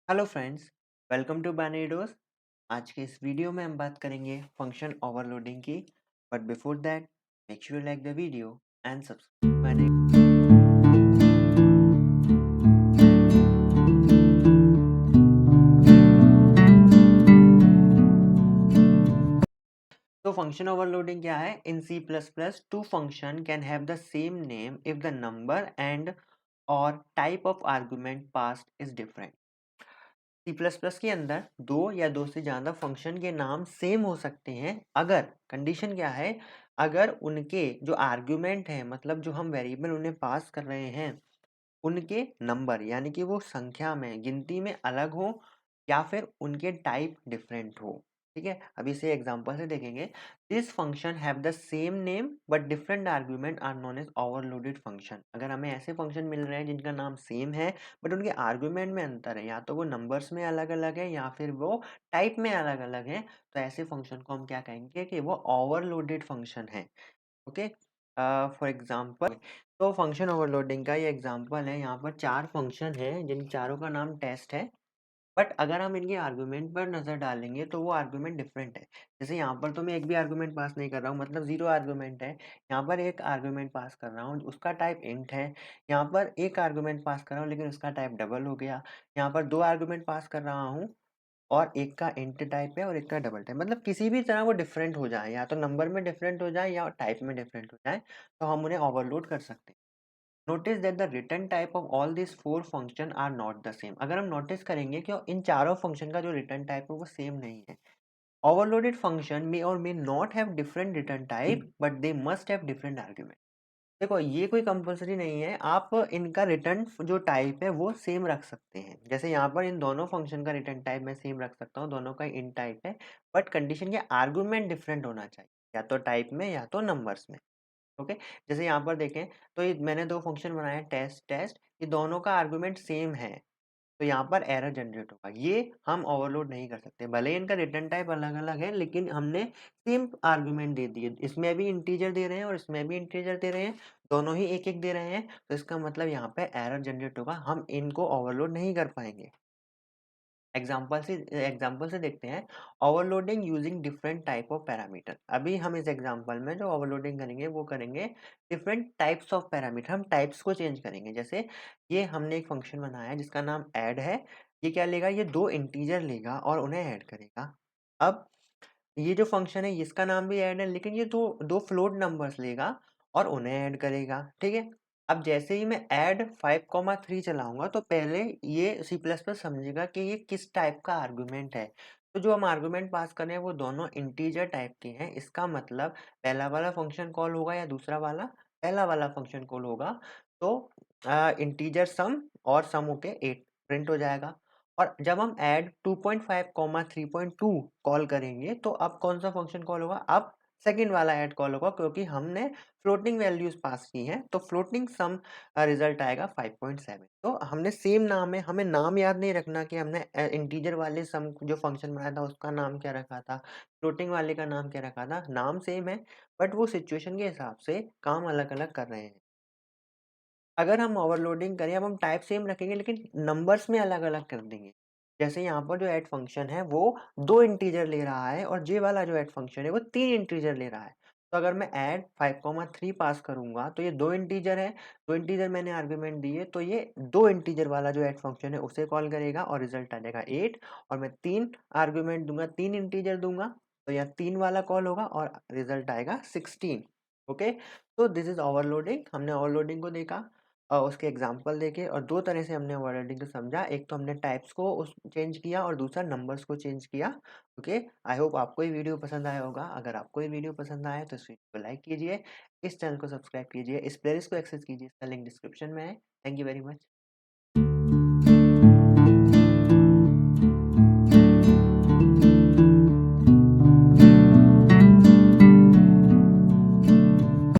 Hello friends, welcome to Binary Dose. आज के इस वीडियो में हम बात करेंगे फंक्शन ओवरलोडिंग की। But before that, make sure you like the video and subscribe Binary. तो फंक्शन ओवरलोडिंग क्या है? In C plus plus two function can have the same name if the number and और type of argument passed is different. C plus plus के अंदर दो या दो से ज़्यादा फंक्शन के नाम सेम हो सकते हैं अगर कंडीशन क्या है, अगर उनके जो आर्ग्यूमेंट है मतलब जो हम वेरिएबल उन्हें पास कर रहे हैं उनके नंबर यानी कि वो संख्या में गिनती में अलग हो या फिर उनके टाइप डिफरेंट हो। ठीक है, अब इसे एग्जांपल से देखेंगे। This function have the same name but different argument are known as overloaded function. अगर हमें ऐसे फंक्शन मिल रहे हैं जिनका नाम सेम है बट उनके आर्गुमेंट में अंतर है, या तो वो नंबर्स में अलग अलग है या फिर वो टाइप में अलग अलग है, तो ऐसे फंक्शन को हम क्या कहेंगे कि वो ओवरलोडेड फंक्शन है। ओके, फॉर एग्जांपल, तो फंक्शन ओवरलोडिंग का ये एग्जांपल है। यहाँ पर चार फंक्शन हैं जिन चारों का नाम टेस्ट है, बट अगर हम इनके आर्गुमेंट पर नजर डालेंगे तो वो आर्गुमेंट डिफरेंट है। जैसे यहाँ पर तो मैं एक भी आर्गुमेंट पास नहीं कर रहा हूँ, मतलब जीरो आर्गुमेंट है। यहाँ पर एक आर्गुमेंट पास कर रहा हूँ, उसका टाइप इंट है। यहाँ पर एक आर्गुमेंट पास कर रहा हूँ लेकिन उसका टाइप डबल हो गया। यहाँ पर दो आर्गुमेंट पास कर रहा हूँ और एक का इंट टाइप है और एक का डबल टाइप, मतलब किसी भी तरह वो डिफरेंट हो जाए, या तो नंबर में डिफरेंट हो जाए या टाइप में डिफरेंट हो जाए, तो हम उन्हें ओवरलोड कर सकते हैं। Notice that the return type of all this four function are not the same. अगर हम नोटिस करेंगे कि इन चारों फंक्शन का जो रिटर्न टाइप है वो सेम नहीं है। ओवरलोडेड फंक्शन मे और may not have different return type but they must have different argument. देखो, ये कोई कंपलसरी नहीं है, आप इनका रिटर्न जो टाइप है वो सेम रख सकते हैं। जैसे यहाँ पर इन दोनों फंक्शन का रिटर्न टाइप मैं सेम रख सकता हूँ, दोनों का इन टाइप है, बट कंडीशन के आर्गुमेंट डिफरेंट होना चाहिए, या तो टाइप में या तो नंबर्स में। ओके, जैसे यहाँ पर देखें तो ये मैंने दो फंक्शन बनाए टेस्ट टेस्ट, ये दोनों का आर्गुमेंट सेम है, तो यहाँ पर एरर जनरेट होगा। ये हम ओवरलोड नहीं कर सकते, भले ही इनका रिटर्न टाइप अलग अलग है लेकिन हमने सेम आर्गुमेंट दे दिए। इसमें भी इंटीजर दे रहे हैं और इसमें भी इंटीजर दे रहे हैं, दोनों ही एक एक दे रहे हैं, तो इसका मतलब यहाँ पे एरर जनरेट होगा, हम इनको ओवरलोड नहीं कर पाएंगे। एग्जाम्पल से देखते हैं। Overloading using different type of parameter. अभी हम इस एग्जाम्पल में जो ओवरलोडिंग करेंगे वो करेंगे डिफरेंट टाइप्स ऑफ पैरामीटर, हम टाइप्स को चेंज करेंगे। जैसे ये हमने एक फंक्शन बनाया है जिसका नाम ऐड है। ये क्या लेगा, ये दो इंटीजर लेगा और उन्हें ऐड करेगा। अब ये जो फंक्शन है इसका नाम भी ऐड है, लेकिन ये दो दो फ्लोट नंबर्स लेगा और उन्हें ऐड करेगा। ठीक है, अब जैसे ही मैं ऐड 5,3 चलाऊंगा तो पहले ये सी प्लस प्लस समझेगा कि ये किस टाइप का आर्गुमेंट है। तो जो हम आर्गुमेंट पास कर रहे हैं वो दोनों इंटीजर टाइप के हैं, इसका मतलब पहला वाला फंक्शन कॉल होगा या दूसरा वाला, पहला वाला फंक्शन कॉल होगा। तो इंटीजर सम और सम होके 8 प्रिंट हो जाएगा। और जब हम ऐड 2.5 3.2 कॉल करेंगे तो अब कौन सा फंक्शन कॉल होगा, अब सेकंड वाला ऐड कॉल होगा, क्योंकि हमने फ्लोटिंग वैल्यूज पास की हैं, तो फ्लोटिंग सम रिजल्ट आएगा 5.7। तो हमने सेम नाम है, हमें नाम याद नहीं रखना कि हमने इंटीजर वाले सम जो फंक्शन बनाया था उसका नाम क्या रखा था, फ्लोटिंग वाले का नाम क्या रखा था, नाम सेम है बट वो सिचुएशन के हिसाब से काम अलग अलग कर रहे हैं। अगर हम ओवरलोडिंग करें, अब हम टाइप सेम रखेंगे लेकिन नंबर्स में अलग अलग कर देंगे। जैसे यहाँ पर जो ऐड फंक्शन है वो दो इंटीजर ले रहा है और जे वाला जो ऐड फंक्शन है वो तीन इंटीजर ले रहा है। तो अगर मैं ऐड 5,3 पास करूंगा तो ये दो इंटीजर है, दो इंटीजर मैंने आर्गुमेंट दिए, तो ये दो इंटीजर वाला जो ऐड फंक्शन है उसे कॉल करेगा और रिजल्ट आ जाएगा 8। और मैं तीन आर्गुमेंट दूंगा, तीन इंटीजर दूंगा, तो यहाँ तीन वाला कॉल होगा और रिजल्ट आएगा 16। ओके, तो दिस इज ओवरलोडिंग। हमने ओवरलोडिंग को देखा और उसके एग्जाम्पल देखे, और दो तरह से हमने ओवरलोडिंग को समझा। एक तो हमने टाइप्स को उस चेंज किया और दूसरा नंबर्स को चेंज किया। ओके, आई होप आपको ये वीडियो पसंद आया होगा। अगर आपको ये वीडियो पसंद आया तो इस वीडियो को लाइक कीजिए, इस चैनल को सब्सक्राइब कीजिए, इस प्लेलिस्ट को एक्सेस कीजिए, इसका लिंक डिस्क्रिप्शन में है। Thank you very much.